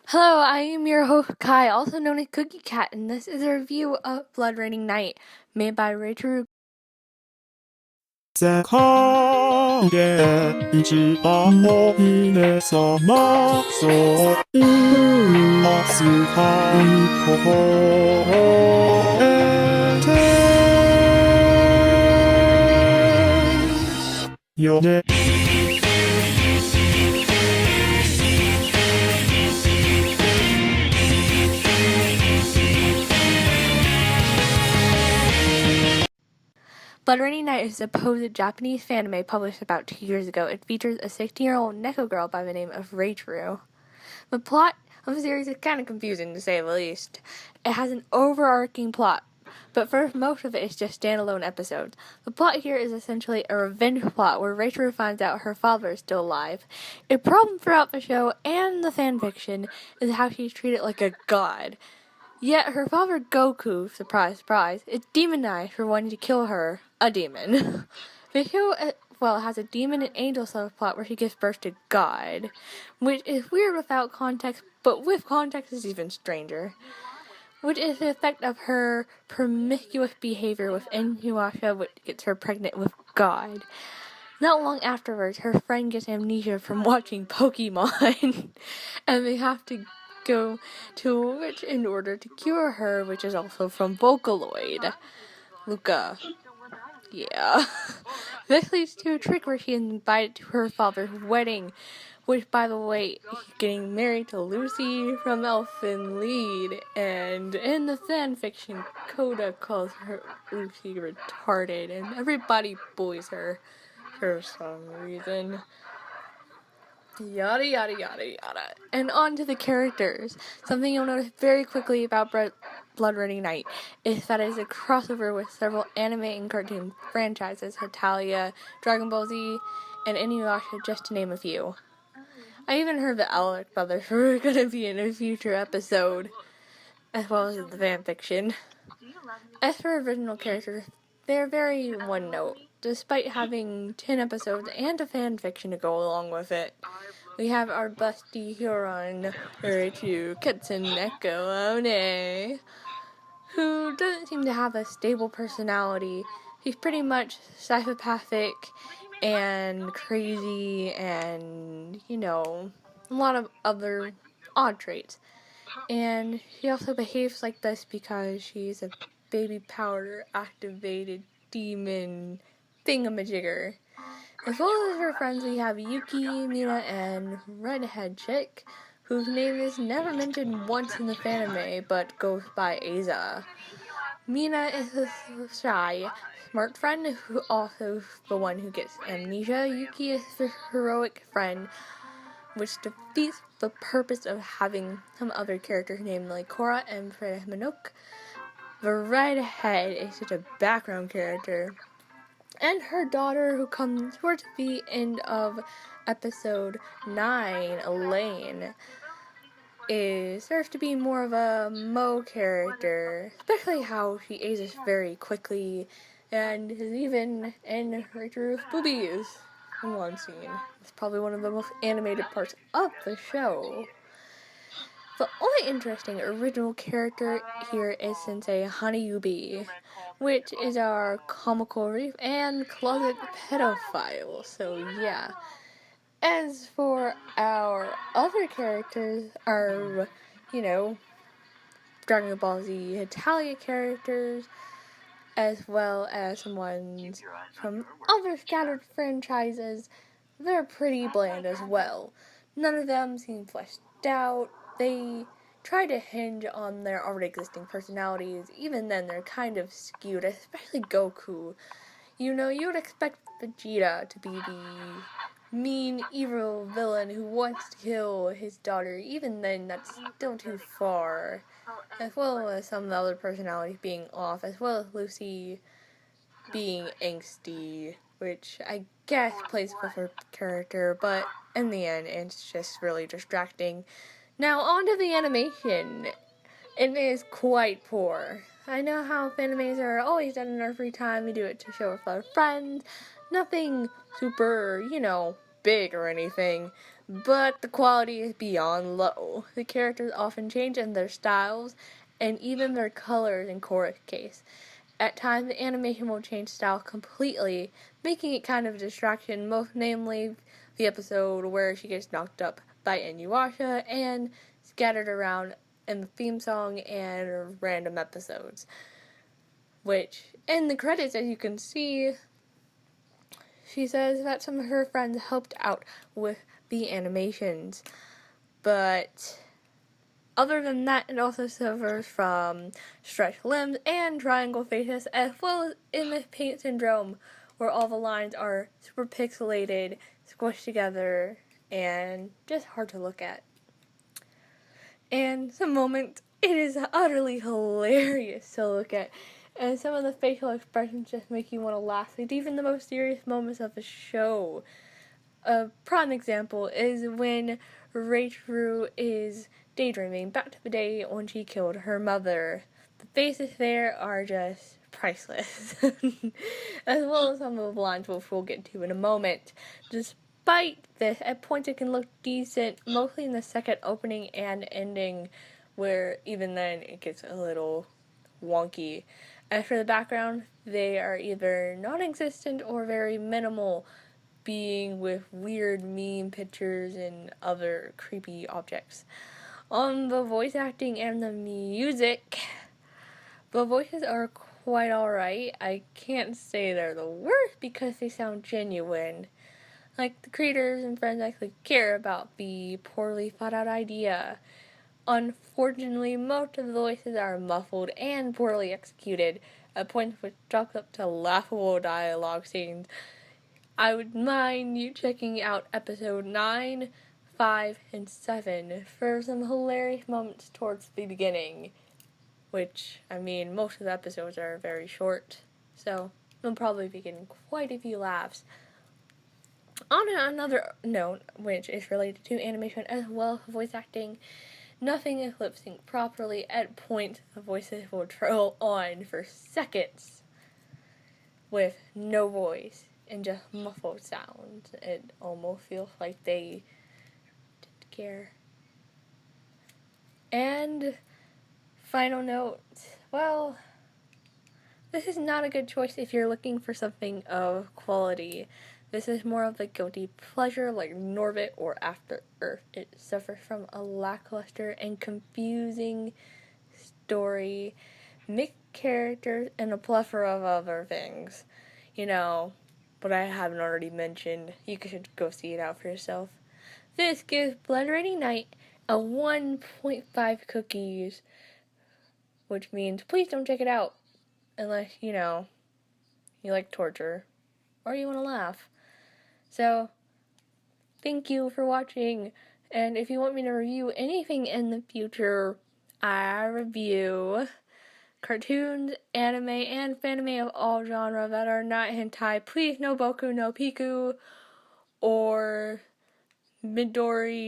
Hello, I am your host Kai, also known as Cookie Cat, and this is a review of Blood Raining Night, made by Rachel. 世界で一番の姫様そう今すかに心得てよね Blood Raining Night is a supposed Japanese fanime published about 2 years ago. It features a 16-year-old Neko girl by the name of Rachel. The plot of the series is kind of confusing, to say the least. It has an overarching plot, but for most of it, it's just standalone episodes. The plot here is essentially a revenge plot where Rachel finds out her father is still alive. A problem throughout the show and the fanfiction is how she's treated like a god. Yet her father Goku, surprise, surprise, is demonized for wanting to kill her, a demon. The show, has a demon and angel subplot where she gives birth to God, which is weird without context, but with context is even stranger. Which is the effect of her promiscuous behavior with Inuyasha, which gets her pregnant with God. Not long afterwards, her friend gets amnesia from watching Pokemon, and they have to go to a witch in order to cure her, which is also from Vocaloid. Luca. Yeah. This leads to a trick where she is invited to her father's wedding, which, by the way, he's getting married to Lucy from Elfin Lied, and in the fanfiction, Coda calls her Lucy retarded, and everybody bullies her for some reason. Yada yada yada yada. And on to the characters. Something you'll notice very quickly about Blood Raining Night is that it is a crossover with several anime and cartoon franchises, Hetalia, Dragon Ball Z, and Inuyasha, just to name a few. I even heard the Alec brothers were going to be in a future episode, as well as the fanfiction. As for original characters, they're very one note, despite having 10 episodes and a fanfiction to go along with it. We have our busty Huron, Richu Katsuneko One, who doesn't seem to have a stable personality. He's pretty much psychopathic and crazy and, a lot of other odd traits. And she also behaves like this because she's a baby powder activated demon thingamajigger. As well as her friends, we have Yuki, Mina, and Redhead Chick, whose name is never mentioned once in the fanime, but goes by Aza. Mina is a shy, smart friend who also is the one who gets amnesia. Yuki is the heroic friend, which defeats the purpose of having some other characters named like Korra and Freda Minok. The redhead is just a background character. And her daughter, who comes towards the end of episode 9, Elaine, serves to be more of a Mo character, especially how she ages very quickly and is even in Rachel's boobies in one scene. It's probably one of the most animated parts of the show. The only interesting original character here is Sensei Hanayubi, which is our comical relief and closet pedophile, so yeah. As for our other characters, our, Dragon Ball Z Italia characters, as well as some ones from other scattered franchises, they're pretty bland as well. None of them seem fleshed out. They try to hinge on their already existing personalities. Even then, they're kind of skewed, especially Goku. You would expect Vegeta to be the mean, evil villain who wants to kill his daughter. Even then, that's still too far. As well as some of the other personalities being off, as well as Lucy being angsty, which I guess plays with her character, but in the end, it's just really distracting. Now, on to the animation. It is quite poor. I know how animes are always done in our free time. We do it to show off our friends. Nothing super, big or anything. but the quality is beyond low. The characters often change in their styles and even their colors in Korra's case. At times, the animation will change style completely, making it kind of a distraction, most namely the episode where she gets knocked up by Inuyasha and scattered around in the theme song and random episodes. Which, in the credits, as you can see, she says that some of her friends helped out with the animations. But other than that, it also suffers from stretched limbs and triangle faces, as well as image paint syndrome, where all the lines are super pixelated, squished together, and just hard to look at. And some moments, it is utterly hilarious to look at. And some of the facial expressions just make you want to laugh. Like even the most serious moments of the show. A prime example is when Rachel is daydreaming back to the day when she killed her mother. The faces there are just priceless. As well as some of the lines which we'll get to in a moment. Despite this, at points it can look decent, mostly in the second opening and ending, where even then it gets a little wonky. As for the background, they are either non-existent or very minimal, being with weird meme pictures and other creepy objects. On the voice acting and the music, the voices are quite alright. I can't say they're the worst because they sound genuine. Like the creators and friends actually care about the poorly thought out idea. Unfortunately, most of the voices are muffled and poorly executed, at points which chalks up to laughable dialogue scenes. I would mind you checking out episode 9, 5, and 7 for some hilarious moments towards the beginning. Which, I mean, most of the episodes are very short, so you'll probably be getting quite a few laughs. On another note, which is related to animation as well as voice acting, nothing is lip synced properly. At points, the voices will trail on for seconds with no voice and just muffled sounds. It almost feels like they didn't care. And final note, well, this is not a good choice if you're looking for something of quality. This is more of a guilty pleasure like Norbit or After Earth. It suffers from a lackluster and confusing story, mixed characters, and a plethora of other things. You know, but I haven't already mentioned. You should go see it out for yourself. This gives Blood Rainy Night a 1.5 cookies, which means please don't check it out unless, you like torture or you want to laugh. So, thank you for watching, and if you want me to review anything in the future, I review cartoons, anime, and fanime of all genre that are not hentai. Please no Boku no Piku or Midori